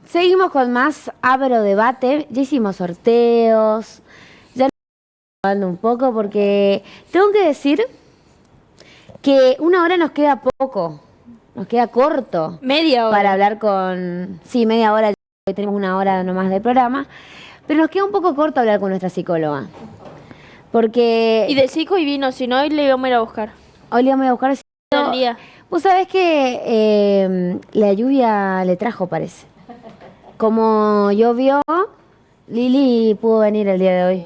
Seguimos con más Abro Debate. Ya hicimos sorteos. Ya nos estamos hablando un poco porque tengo que decir que una hora nos queda poco. Nos queda corto. Media hora. Para hablar con... Sí, media hora. Hoy tenemos una hora nomás de programa. Pero nos queda un poco corto hablar con nuestra psicóloga. Porque... Y del psico y vino, si no, hoy le íbamos a ir a buscar. Hoy le vamos a buscar... Todo el día. Vos sabés que la lluvia le trajo, parece. Como llovió, Lili pudo venir el día de hoy.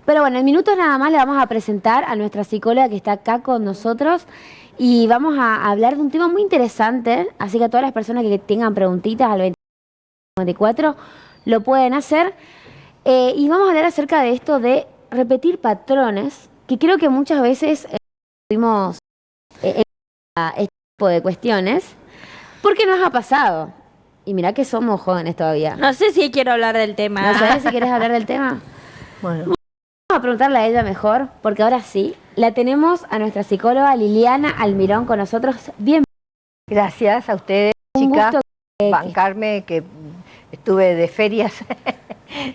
Pero bueno, en minutos nada más le vamos a presentar a nuestra psicóloga que está acá con nosotros y vamos a hablar de un tema muy interesante, así que a todas las personas que tengan preguntitas al 24 lo pueden hacer. Y vamos a hablar acerca de esto de repetir patrones, que creo que muchas veces tuvimos este tipo de cuestiones, porque nos ha pasado. Y mirá que somos jóvenes todavía. No sé si quiero hablar del tema. ¿No sabes si quieres hablar del tema? Bueno, Vamos a preguntarle a ella mejor, porque ahora sí, la tenemos a nuestra psicóloga Liliana Almirón con nosotros. Bien. gracias a ustedes, Un chicas, gusto bancarme, que estuve de ferias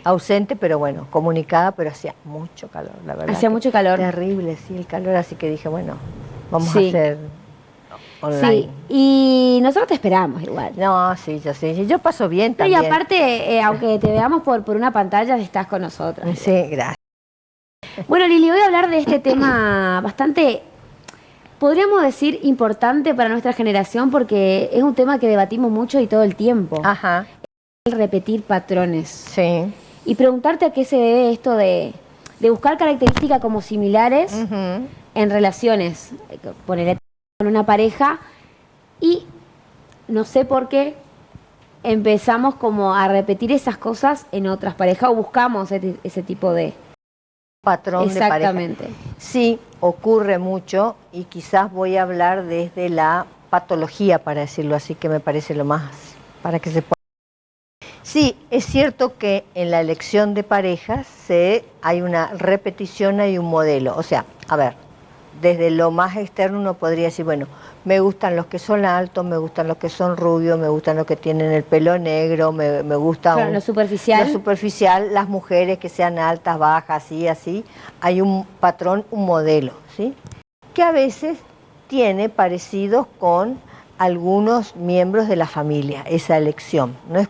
ausente, pero bueno, comunicada, pero hacía mucho calor, la verdad. Hacía mucho calor. Terrible, sí, el calor, así que dije, bueno, vamos Sí. a hacer online. Sí, y nosotros te esperamos igual. No, sí, yo sé, yo paso bien Y también. aparte, aunque te veamos por una pantalla, estás con nosotros. Sí, gracias. Bueno, Lili, voy a hablar de este tema bastante, podríamos decir, importante para nuestra generación, porque es un tema que debatimos mucho y todo el tiempo. Ajá, El repetir patrones. sí. Y preguntarte a qué se debe esto de buscar características como similares Ujú. en relaciones, poner con una pareja, y no sé por qué empezamos como a repetir esas cosas en otras parejas o buscamos ese tipo de... Patrón de pareja. Exactamente. Sí, ocurre mucho y quizás voy a hablar desde la patología, para decirlo así, que me parece lo más, para que se pueda. Sí, es cierto que en la elección de parejas hay una repetición, hay un modelo. O sea, a ver, desde lo más externo uno podría decir, bueno, me gustan los que son altos, me gustan los que son rubios, me gustan los que tienen el pelo negro, me gusta Claro, lo superficial. lo superficial, las mujeres que sean altas, bajas, así. Hay un patrón, un modelo, ¿sí? Que a veces tiene parecidos con algunos miembros de la familia, esa elección. No es,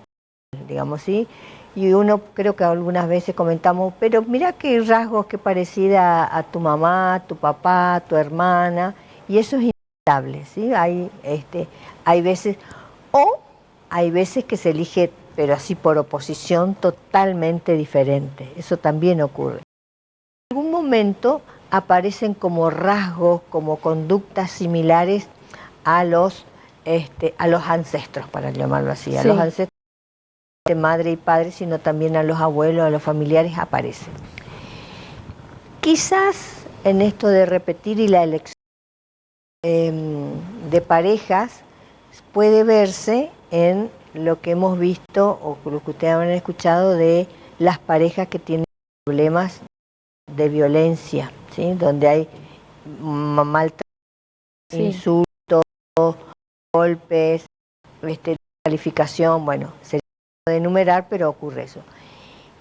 digamos, ¿sí? Y uno, creo que algunas veces comentamos, pero mira qué rasgos, qué parecida a tu mamá, tu papá, tu hermana, y eso es inevitable, ¿sí? Hay veces, o hay veces que se elige, pero así por oposición, totalmente diferente. Eso también ocurre. En algún momento aparecen como rasgos, como conductas similares a los ancestros, para llamarlo así, a Sí. los ancestros de madre y padre, sino también a los abuelos, a los familiares aparecen. Quizás en esto de repetir y la elección de parejas puede verse en lo que hemos visto o lo que ustedes han escuchado de las parejas que tienen problemas de violencia, ¿sí? Donde hay maltrato, Sí. insultos, golpes, calificación, bueno, sería de enumerar, pero ocurre eso.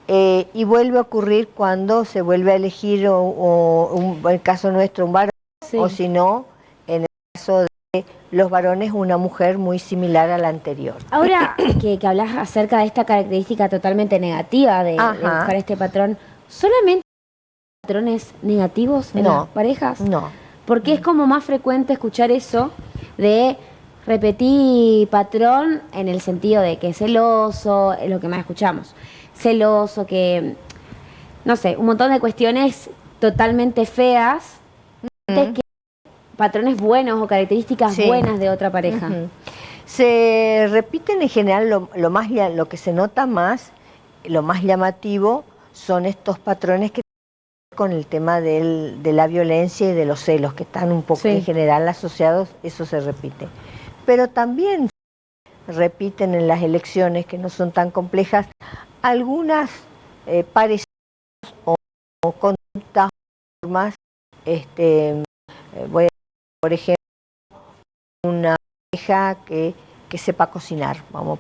Y vuelve a ocurrir cuando se vuelve a elegir, en el caso nuestro, un varón, Sí. o si no, en el caso de los varones, una mujer muy similar a la anterior. Ahora que hablas acerca de esta característica totalmente negativa de Ajá. buscar este patrón, ¿solamente hay patrones negativos en No. las parejas? No. Porque es como más frecuente escuchar eso de repetir patrón en el sentido de que es celoso, es lo que más escuchamos. Celoso, que, no sé, un montón de cuestiones totalmente feas, que patrones buenos o características Sí. buenas de otra pareja. Ujú. Se repiten en general, lo que se nota más, lo más llamativo, son estos patrones que tienen que ver con el tema de la violencia y de los celos, que están un poco Sí. en general asociados, eso se repite. Pero también se repiten en las elecciones, que no son tan complejas, algunas parecidas o conductas, formas, voy a, por ejemplo, una pareja que sepa cocinar, vamos,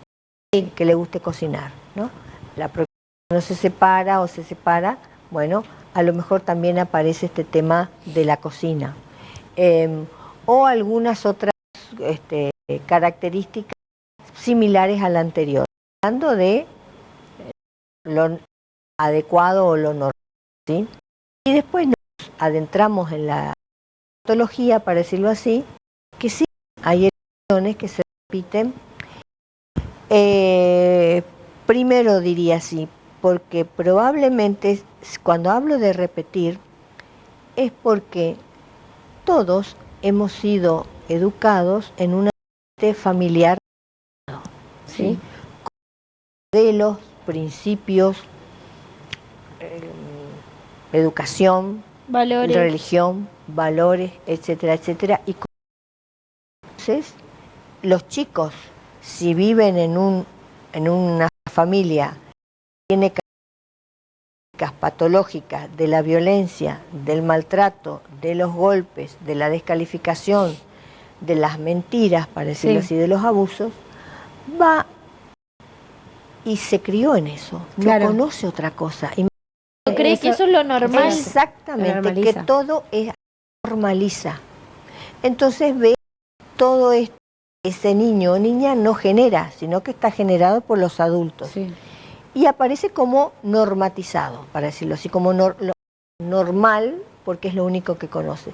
que le guste cocinar, ¿no? La próxima no se separa o se separa, bueno, a lo mejor también aparece este tema de la cocina. O algunas otras características similares a la anterior, hablando de lo adecuado o lo normal, ¿sí? Y después nos adentramos en la patología, para decirlo así, que sí hay emociones que se repiten. Primero diría así, porque probablemente cuando hablo de repetir es porque todos hemos sido educados en un ambiente familiar, ¿sí? Con modelos, principios, educación, Valores. religión, valores, etcétera, etcétera. Y entonces los chicos, si viven en una familia que tiene características patológicas de la violencia, del maltrato, de los golpes, de la descalificación, de las mentiras, para decirlo así, de los abusos, va y se crió en eso, no conoce otra cosa. Y cree que eso es lo normal. Exactamente, que todo es normaliza. Entonces ve todo esto, ese niño o niña no genera, sino que está generado por los adultos. Sí. Y aparece como normatizado, para decirlo así, como normal, porque es lo único que conoce.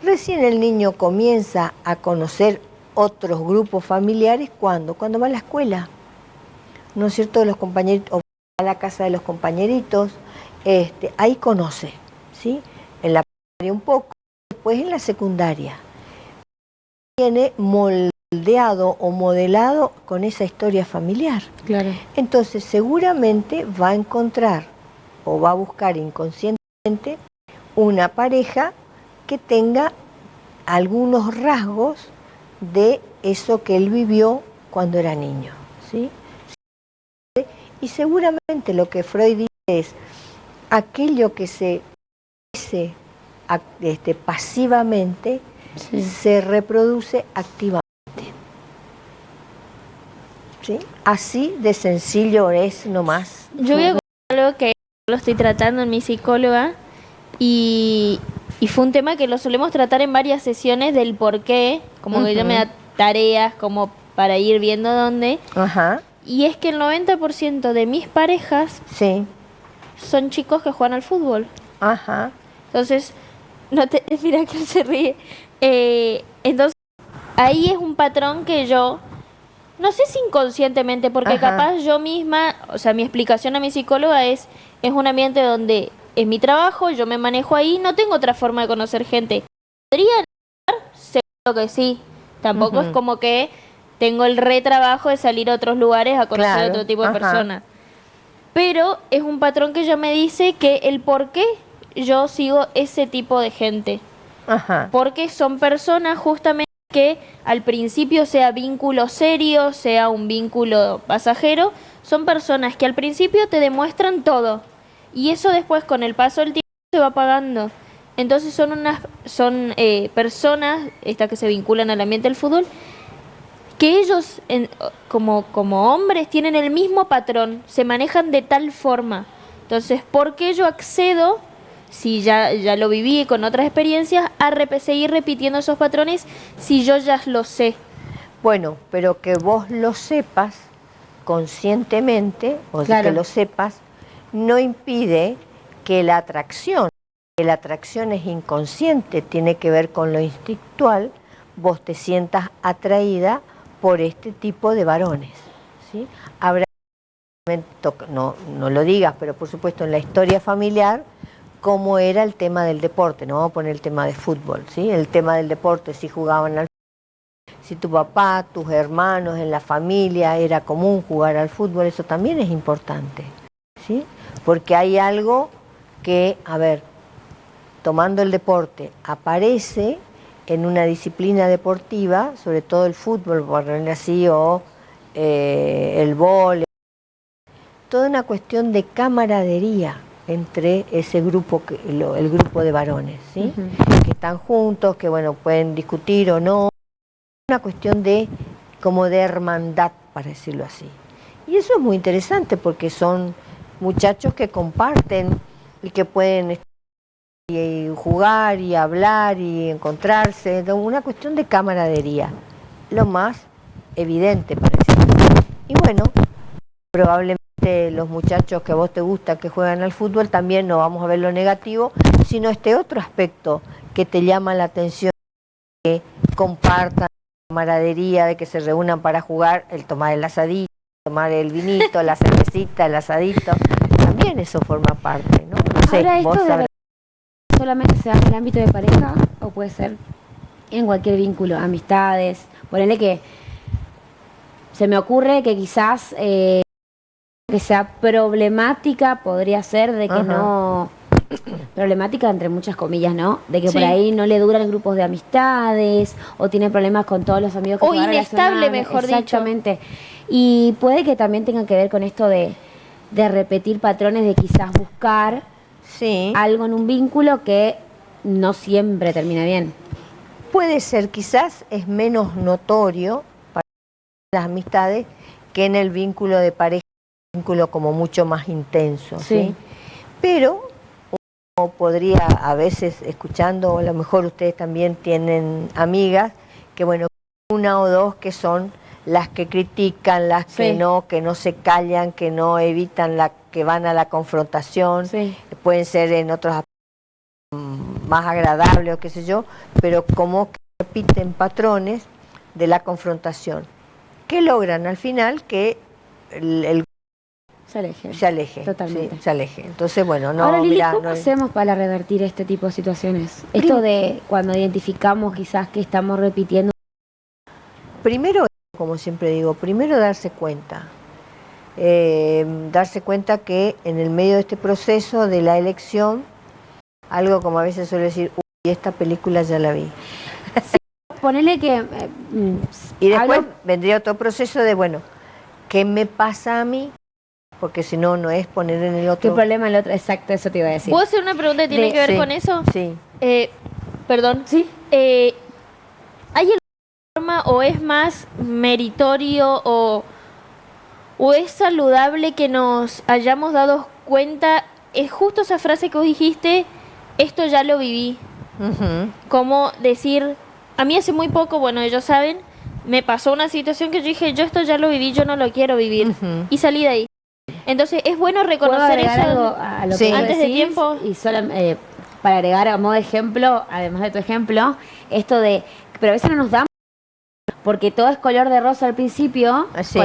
Recién el niño comienza a conocer otros grupos familiares, ¿cuándo? Cuando va a la escuela, ¿no es cierto? Los compañeritos, o a la casa de los compañeritos, ahí conoce, ¿sí? En la primaria un poco, después en la secundaria. Viene moldeado o modelado con esa historia familiar. Claro. Entonces seguramente va a encontrar o va a buscar inconscientemente una pareja que tenga algunos rasgos de eso que él vivió cuando era niño, ¿sí? Y seguramente lo que Freud dice es aquello que se dice pasivamente, sí, se reproduce activamente. ¿Sí? Así de sencillo es nomás. Yo voy a contar algo que lo estoy tratando en mi psicóloga y fue un tema que lo solemos tratar en varias sesiones del por qué, como que ella me da tareas como para ir viendo dónde. Ajá. Y es que el 90% de mis parejas, sí, son chicos que juegan al fútbol. Ajá. Entonces, mira que él se ríe. Entonces, ahí es un patrón que yo, no sé si inconscientemente, porque ajá, capaz yo misma, o sea, mi explicación a mi psicóloga es un ambiente donde es mi trabajo, yo me manejo ahí, no tengo otra forma de conocer gente. ¿Podría entrar? Seguro que sí. Tampoco es como que tengo el retrabajo de salir a otros lugares a conocer otro tipo de personas. Pero es un patrón que ella me dice que el por qué yo sigo ese tipo de gente. Ajá. Porque son personas justamente que al principio sea vínculo serio, sea un vínculo pasajero, son personas que al principio te demuestran todo. Y eso después con el paso del tiempo se va apagando. Entonces son personas, estas que se vinculan al ambiente del fútbol, que ellos como hombres tienen el mismo patrón, se manejan de tal forma. Entonces, ¿por qué yo accedo, si ya lo viví con otras experiencias, a seguir repitiendo esos patrones si yo ya lo sé? Bueno, pero que vos lo sepas conscientemente, o sea, que lo sepas, no impide que la atracción es inconsciente, tiene que ver con lo instintual, vos te sientas atraída por este tipo de varones, ¿sí? Habrá, no lo digas, pero por supuesto en la historia familiar, cómo era el tema del deporte, no vamos a poner el tema de fútbol, ¿sí? El tema del deporte, si jugaban al fútbol, si tu papá, tus hermanos, en la familia era común jugar al fútbol, eso también es importante, ¿sí? Porque hay algo que, a ver, tomando el deporte, aparece en una disciplina deportiva, sobre todo el fútbol, por ejemplo así, o el vóley, toda una cuestión de camaradería entre ese grupo, el grupo de varones, ¿sí? Que están juntos, que bueno, pueden discutir o no, una cuestión de como de hermandad, para decirlo así. Y eso es muy interesante porque son muchachos que comparten y que pueden y jugar y hablar y encontrarse, una cuestión de camaradería, lo más evidente parece. Y bueno, probablemente los muchachos que a vos te gusta que juegan al fútbol también no vamos a ver lo negativo, sino este otro aspecto que te llama la atención, que compartan camaradería, de que se reúnan para jugar, el tomar el asadito, tomar el vinito, la cervecita, el asadito, también eso forma parte, ¿no? No sé, Ahora, vos esto sabrás. solamente se da en el ámbito de pareja o puede ser en cualquier vínculo, amistades. Ponele que se me ocurre que quizás que sea problemática, podría ser de que Ajá. no... Problemática entre muchas comillas, ¿no? De que Sí. por ahí no le duran grupos de amistades o tiene problemas con todos los amigos que O se van inestable, relacionando. mejor dicho. Exactamente. Y puede que también tenga que ver con esto de repetir patrones, de quizás buscar Sí, algo en un vínculo que no siempre termina bien. puede ser, quizás es menos notorio para las amistades que en el vínculo de pareja, un vínculo como mucho más intenso, ¿sí? Sí. Pero uno podría, a veces escuchando, a lo mejor ustedes también tienen amigas, que bueno, una o dos que son las que critican, las Sí. que no se callan, que no evitan, que van a la confrontación, Sí. pueden ser en otros aspectos más agradables o qué sé yo, pero como que repiten patrones de la confrontación, que logran al final que el Se aleje. se aleje. Totalmente. Sí, se aleje. Entonces, bueno, no, Ahora, Lili, mirá, ¿cómo no, hacemos para revertir este tipo de situaciones? Esto de cuando identificamos quizás que estamos repitiendo. primero, como siempre digo, primero darse cuenta que en el medio de este proceso de la elección, algo como a veces suele decir, uy, esta película ya la vi. Ponele que... Y después hablo- vendría otro proceso de, bueno, ¿qué me pasa a mí? Porque si no, no es poner en el ¿Qué otro. problema el otro? Exacto, eso te iba a decir. ¿Puedo hacer una pregunta que tiene De- que ver Sí, con eso? Sí. Perdón. Sí. ¿Hay alguna forma o es más meritorio o es saludable que nos hayamos dado cuenta? Es justo esa frase que vos dijiste, esto ya lo viví. Ujú. Como decir, a mí hace muy poco, bueno, ellos saben, me pasó una situación que yo dije, yo esto ya lo viví, yo no lo quiero vivir. Ujú. Y salí de ahí. Entonces es bueno ¿Puedo reconocer agregar eso. algo a lo Sí. que vos Antes de decís? tiempo. Y para agregar a modo de ejemplo, además de tu ejemplo, esto de... Pero a veces no nos damos porque todo es color de rosa al principio, Sí.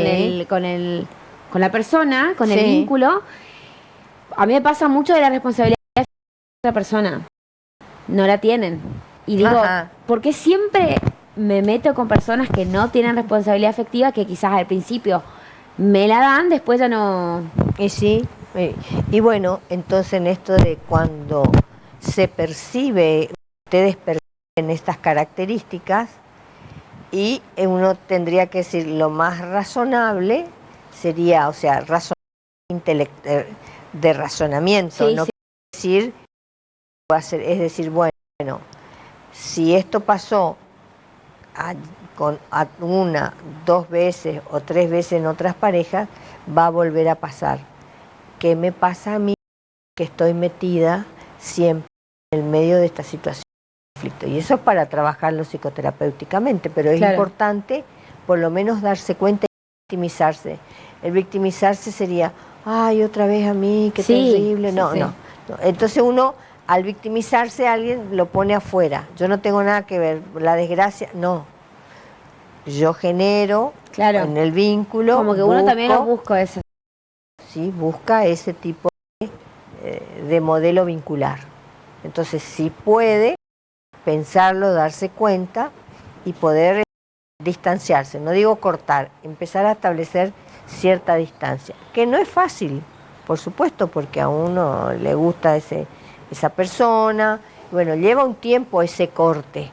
con la persona, con el Sí. vínculo. A mí me pasa mucho de la responsabilidad de otra persona. No la tienen. Y digo, Ajá. ¿por qué siempre me meto con personas que no tienen responsabilidad afectiva, que quizás al principio me la dan, después ya no... Y sí, y bueno, entonces en esto de cuando se percibe, ustedes perciben estas características, y uno tendría que decir lo más razonable sería, o sea, de razonamiento, Sí, no sí. quiere decir, es decir, bueno, si esto pasó a una, dos veces o tres veces en otras parejas, va a volver a pasar. ¿Qué me pasa a mí que estoy metida siempre en el medio de esta situación de conflicto? Y eso es para trabajarlo psicoterapéuticamente, pero es Claro. importante por lo menos darse cuenta y victimizarse. El victimizarse sería, ay, otra vez a mí, qué Sí, terrible. sí, No, sí. no. Entonces uno, al victimizarse, alguien lo pone afuera. Yo no tengo nada que ver, la desgracia, no. Yo genero Claro. en el vínculo, Como que uno también lo busca eso. sí, busca ese tipo de modelo vincular. Entonces, si puede pensarlo, darse cuenta y poder distanciarse, no digo cortar, empezar a establecer cierta distancia, que no es fácil, por supuesto, porque a uno le gusta esa persona, bueno, lleva un tiempo ese corte,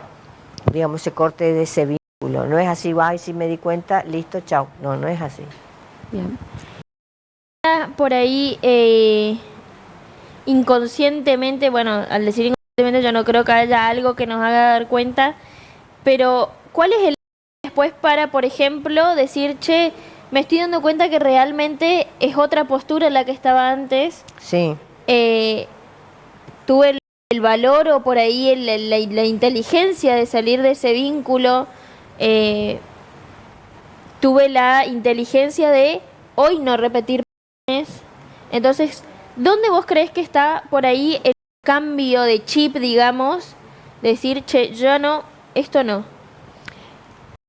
digamos, ese corte de ese vínculo, no es así, ay, si me di cuenta, listo, chao, no, no es así. Bien. Por ahí, inconscientemente, bueno, al decir inconscientemente yo no creo que haya algo que nos haga dar cuenta, pero ¿cuál es el después para, por ejemplo, decir, che, me estoy dando cuenta que realmente es otra postura la que estaba antes. Sí. Tuve el valor o por ahí la inteligencia de salir de ese vínculo. Tuve la inteligencia de hoy no repetir patrones. Entonces, ¿dónde vos crees que está por ahí el cambio de chip, digamos? Decir, che, yo no, esto no.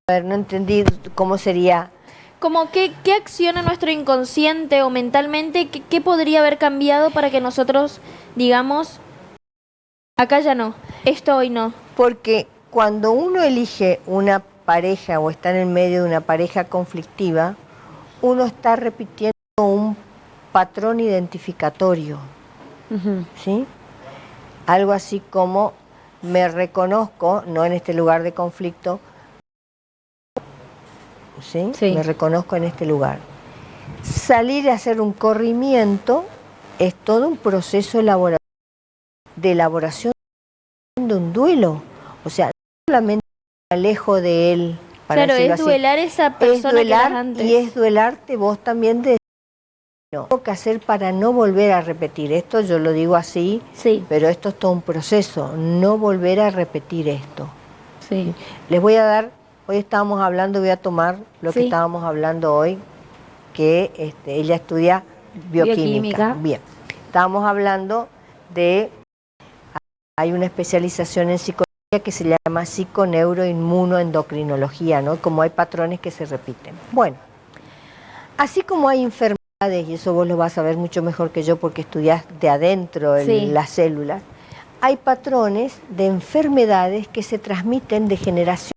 A ver, no entendí cómo sería. Como qué acciona nuestro inconsciente o mentalmente, qué podría haber cambiado para que nosotros digamos, acá ya no, esto hoy no. Porque cuando uno elige una pareja o está en el medio de una pareja conflictiva, uno está repitiendo un patrón identificatorio, ¿sí? Algo así como me reconozco, no en este lugar de conflicto, ¿sí? Sí. Me reconozco en este lugar. Salir a hacer un corrimiento es todo un proceso de elaboración de un duelo. O sea, no solamente me alejo de él, para Claro, decirlo es así. duelar esa Es persona que duelar eras antes. y es duelarte vos también de lo que tengo que hacer para no volver a repetir esto. Yo lo digo así, Sí, pero esto es todo un proceso, no volver a repetir esto. sí. Les voy a dar, hoy estábamos hablando, voy a tomar lo que Sí. estábamos hablando hoy, que ella estudia bioquímica. Bioquímica. Bien, estábamos hablando de, hay una especialización en psicología que se llama psiconeuroinmunoendocrinología, ¿no? Como hay patrones que se repiten. Bueno, así como hay enfermedades, y eso vos lo vas a ver mucho mejor que yo porque estudiás de adentro Sí. las células, hay patrones de enfermedades que se transmiten de generación,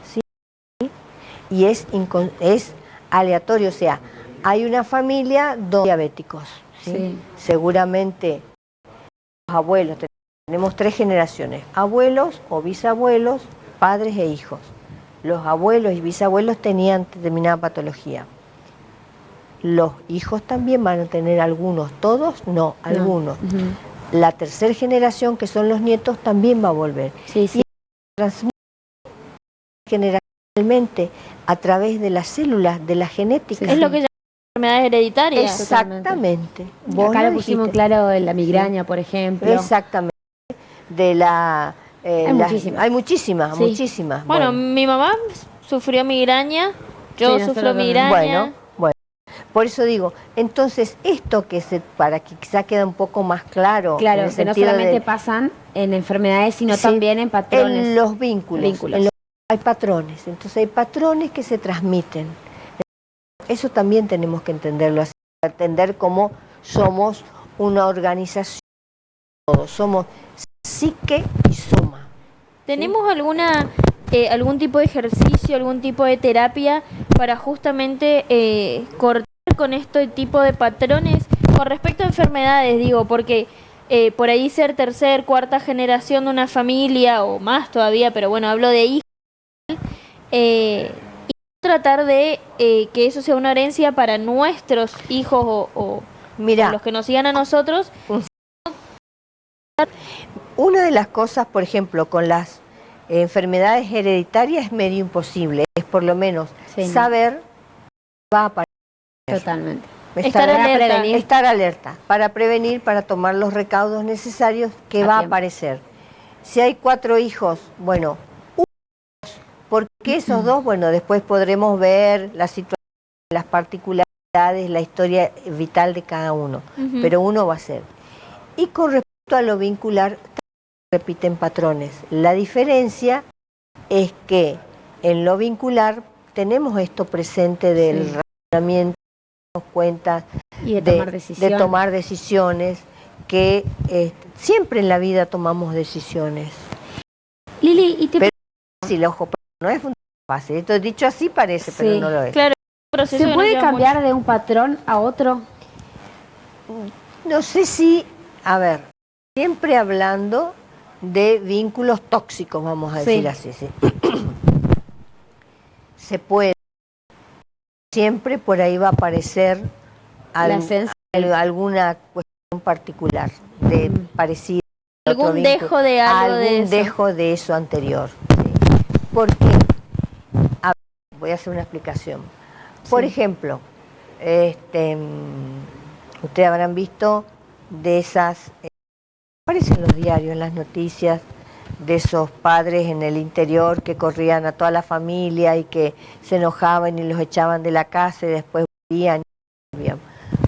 ¿sí? Y es aleatorio, o sea, hay una familia de diabéticos, ¿sí? Sí. Seguramente los abuelos, tenemos 3 generaciones, abuelos o bisabuelos, padres e hijos. Los abuelos y bisabuelos tenían determinada patología. Los hijos también van a tener algunos, todos no, algunos. La tercera generación, que son los nietos, también va a volver. Sí, sí. Y transmite generacionalmente a través de las células, de la genética. Sí, Es lo que llaman enfermedades hereditarias. Exactamente. Vos Acá lo lo pusimos dijiste. claro en la migraña, por ejemplo. Exactamente. De la... Hay muchísimas. Hay muchísimas, Sí. muchísimas. Bueno, mi mamá sufrió migraña, yo Sí, nosotros sufro también. migraña. Bueno. Por eso digo, entonces esto para que quizá quede un poco más claro. Claro, en el que no sentido solamente de- pasan en enfermedades, sino Sí, también en patrones. en los vínculos. Vínculos. Hay patrones, entonces hay patrones que se transmiten. Eso también tenemos que entenderlo así, entender cómo somos una organización, todos somos psique y soma. ¿Tenemos algún tipo de ejercicio, algún tipo de terapia para justamente cortar con este tipo de patrones con respecto a enfermedades? Digo, porque por ahí ser tercer, cuarta generación de una familia o más todavía, pero bueno, hablo de hijos, y tratar de que eso sea una herencia para nuestros hijos o Mira, los que nos sigan a nosotros. una de las cosas, por ejemplo, con las enfermedades hereditarias es medio imposible, es por lo menos Sí, no. saber qué va a aparecer. Totalmente. Estar alerta. Estar alerta, para prevenir, para tomar los recaudos necesarios que A va a tiempo. aparecer. Si hay 4 hijos, bueno, porque esos 2, bueno, después podremos ver la situación, las particularidades, la historia vital de cada uno, Ujú. pero uno va a ser. Y con respecto a lo vincular, repiten patrones. La diferencia es que en lo vincular tenemos esto presente del Sí. razonamiento, nos cuenta Y de tomar decisiones. de tomar decisiones, que siempre en la vida tomamos decisiones. Lili, y te Pero fácil, ojo, no es fácil. Esto dicho así parece, pero Sí. no lo es. Claro, un proceso ¿se que nos puede lleva cambiar de un patrón a otro? No sé si, a ver, siempre hablando de vínculos tóxicos, vamos a decir Sí. así, sí. Se puede. Siempre por ahí va a aparecer La esencia. alguna cuestión particular, de parecido. a otro Algún vínculo, dejo de algo de algún eso. dejo de eso anterior. ¿Sí? Porque, a ver, voy a hacer una explicación. Por ejemplo, ustedes habrán visto de esas, aparecen en los diarios, en las noticias, de esos padres en el interior que corrían a toda la familia y que se enojaban y los echaban de la casa y después volvían.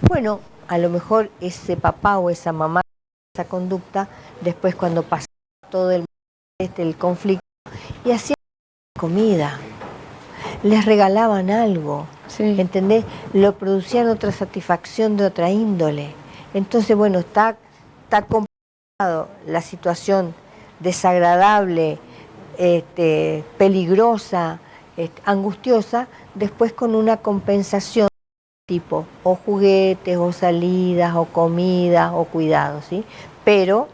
Bueno, a lo mejor ese papá o esa mamá, esa conducta, después cuando pasaba todo el conflicto, y hacían comida, les regalaban algo, Sí. ¿entendés? Lo producían otra satisfacción de otra índole. Entonces, bueno, está complicado la situación desagradable, peligrosa, angustiosa, después con una compensación tipo o juguetes o salidas o comidas o cuidados, ¿sí? Pero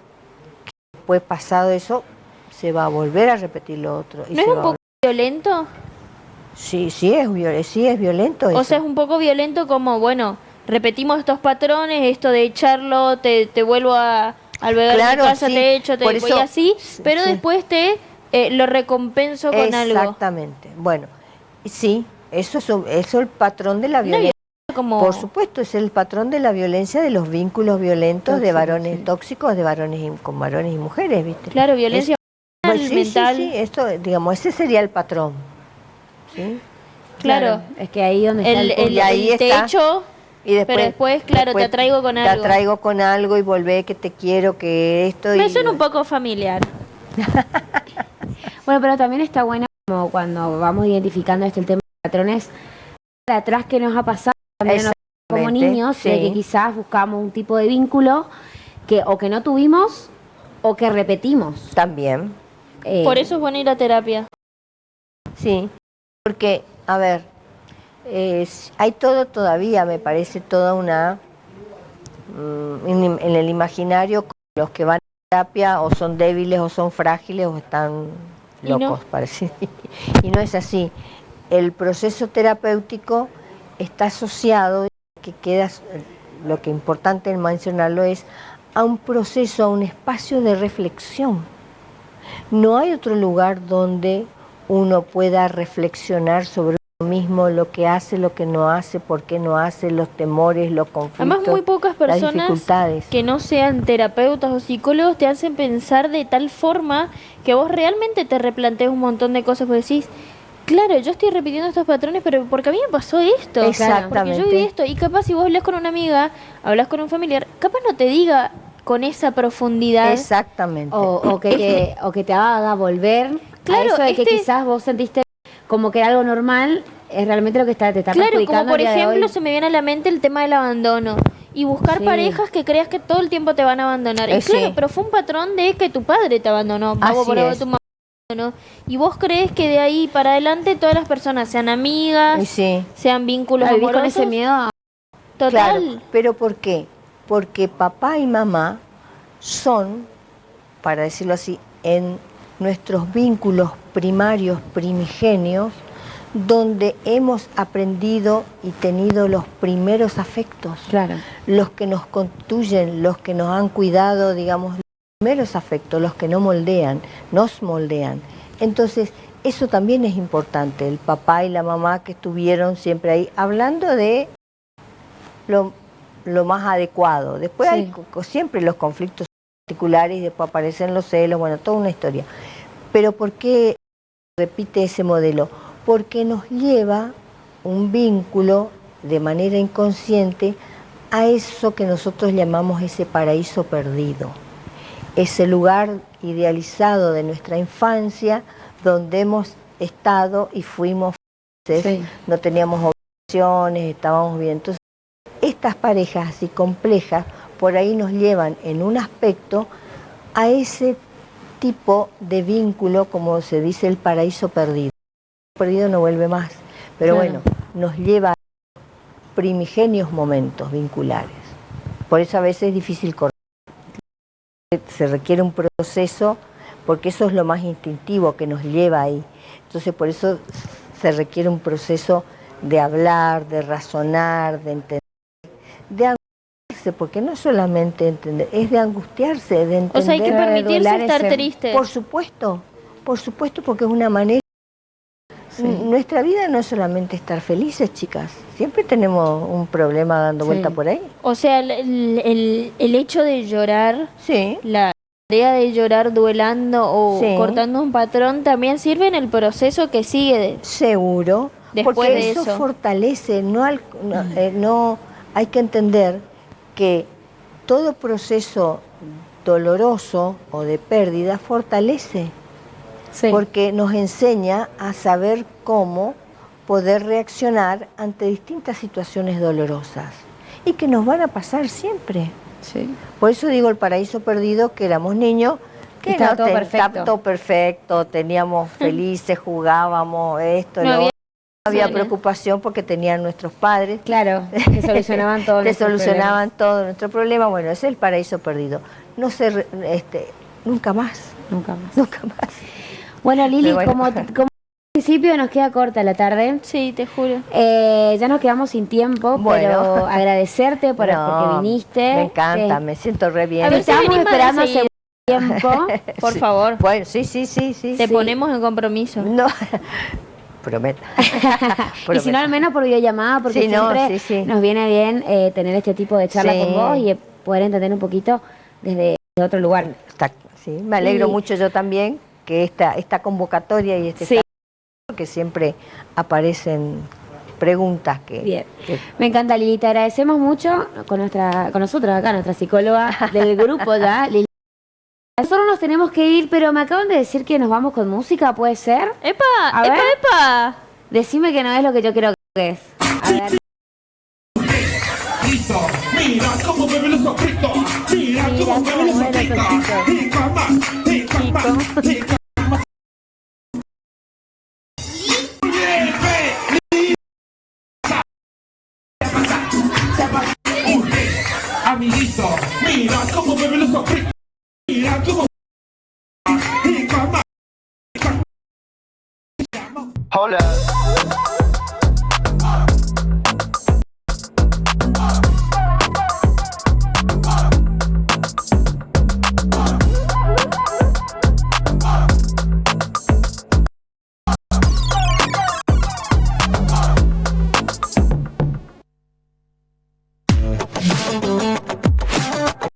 después pasado eso se va a volver a repetir lo otro. Y ¿No es un poco violento? Sí, es violento eso. O sea, es un poco violento como, bueno, repetimos estos patrones, esto de echarlo, te vuelvo a albergar en mi casa, sí, te echo, te por voy eso, así, pero sí. después te lo recompenso con algo. Exactamente. Bueno, sí, eso es el patrón de la violencia. Como... Por supuesto, es el patrón de la violencia, de los vínculos violentos de varones tóxicos, de varones con varones y mujeres, ¿viste? Claro, violencia mental. Sí, esto, digamos, ese sería el patrón. ¿Sí? Claro. Es que ahí donde está el punto. Y ahí te está. echo, Y después, pero después, claro, te atraigo con algo. Te atraigo con algo y volvé que te quiero, que esto. Me suena un poco familiar. Bueno, pero también está bueno como cuando vamos identificando el tema de patrones, para atrás que nos ha pasado también como niños, sí. de que quizás buscamos un tipo de vínculo que o que no tuvimos o que repetimos. También. Por eso es bueno ir a terapia. Sí, porque, a ver, hay todavía, me parece, toda una... en el imaginario, los que van a terapia o son débiles o son frágiles o están locos, parece. Y no es así. El proceso terapéutico está asociado, que queda, lo que es importante mencionarlo es, a un proceso, a un espacio de reflexión. No hay otro lugar donde uno pueda reflexionar sobre uno mismo, lo que hace, lo que no hace, por qué no hace, los temores, los conflictos, además, muy pocas las personas dificultades. que no sean terapeutas o psicólogos te hacen pensar de tal forma que vos realmente te replantees un montón de cosas, porque decís, claro, yo estoy repitiendo estos patrones, pero porque a mí me pasó esto. Exactamente. Porque yo viví esto. Y capaz si vos hablas con una amiga, hablas con un familiar, capaz no te diga con esa profundidad. Exactamente. O que te haga volver Claro, a eso de que quizás vos sentiste como que era algo normal, es realmente lo que te está claro, como perjudicando por el día de ejemplo hoy. se me viene a la mente el tema del abandono. Y buscar Sí. parejas que creas que todo el tiempo te van a abandonar. Y claro, Sí. pero fue un patrón de que tu padre te abandonó. Vamos por es. tu mamá te abandonó. Y vos crees que de ahí para adelante todas las personas sean amigas, Sí. sean vínculos ¿Vivís amorosos. con ese miedo? Total. Claro, pero ¿por qué? Porque papá y mamá son, para decirlo así, en nuestros vínculos primarios, primigenios, donde hemos aprendido y tenido los primeros afectos, Claro. los que nos constituyen, los que nos han cuidado, digamos, los primeros afectos, los que nos moldean. Entonces, eso también es importante, el papá y la mamá que estuvieron siempre ahí, hablando de lo más adecuado. Después Sí. hay siempre los conflictos particulares y después aparecen los celos, bueno, toda una historia. Pero ¿por qué repite ese modelo? Porque nos lleva un vínculo de manera inconsciente a eso que nosotros llamamos ese paraíso perdido, ese lugar idealizado de nuestra infancia donde hemos estado y fuimos felices, Sí. no teníamos obligaciones, estábamos bien. Entonces, estas parejas así complejas por ahí nos llevan en un aspecto a ese tipo de vínculo, como se dice, el paraíso perdido. El perdido no vuelve más, pero Claro. bueno, nos lleva a primigenios momentos vinculares. Por eso a veces es difícil cortar. Se requiere un proceso, porque eso es lo más instintivo que nos lleva ahí. Entonces por eso se requiere un proceso de hablar, de razonar, de entender, de angustiarse, porque no solamente entender, es de angustiarse, de entender. O sea, hay que permitirse doler estar ese- triste. Por supuesto, porque es una manera de nuestra vida no es solamente estar felices, chicas. Siempre tenemos un problema dando vuelta por ahí. O sea, el hecho de llorar, Sí. la tarea de llorar duelando o Sí. cortando un patrón también sirve en el proceso que sigue. Seguro, Después porque de eso eso. fortalece, no hay que entender que todo proceso doloroso o de pérdida fortalece, Sí. porque nos enseña a saber cómo poder reaccionar ante distintas situaciones dolorosas y que nos van a pasar siempre. Sí. Por eso digo el paraíso perdido, que éramos niños, que Estaba todo perfecto. estaba todo perfecto, teníamos felices, jugábamos esto, No lo había otro. No había soluciones. preocupación porque tenían nuestros padres. Claro, que solucionaban todo. Que solucionaban todo nuestro problema. Bueno, ese es el paraíso perdido. No sé, nunca más, Nunca más. nunca más. Bueno, Lili, Pero bueno. como al principio nos queda corta la tarde. Sí, te juro. Ya nos quedamos sin tiempo, Bueno. pero agradecerte porque No, viniste. Me encanta, me siento re bien. A Te ver si estábamos venimos esperando hace seguido. tiempo. Por Sí. favor, Bueno, sí. te ponemos en compromiso. No, prometo. Y si no, al menos por videollamada, porque Sí, no, siempre sí. nos viene bien tener este tipo de charla Sí. con vos y poder entender un poquito desde otro lugar. Sí, me alegro Y- mucho yo también que esta convocatoria y Sí. que siempre aparecen preguntas Bien. Me encanta, Lili. Te agradecemos mucho con nosotros acá, nuestra psicóloga del grupo ya, Lili. Nosotros nos tenemos que ir, pero me acaban de decir que nos vamos con música, ¿puede ser? ¡Epa! A ¡Epa, ver. epa! Decime que no es lo que yo creo que es. A ver. Mira cómo bebe los sopitos. Mira cómo bebe los sopitos. Rica más. Amiguito, mira cómo bebe los sopitos. Mira cómo. Rica más. Hold up.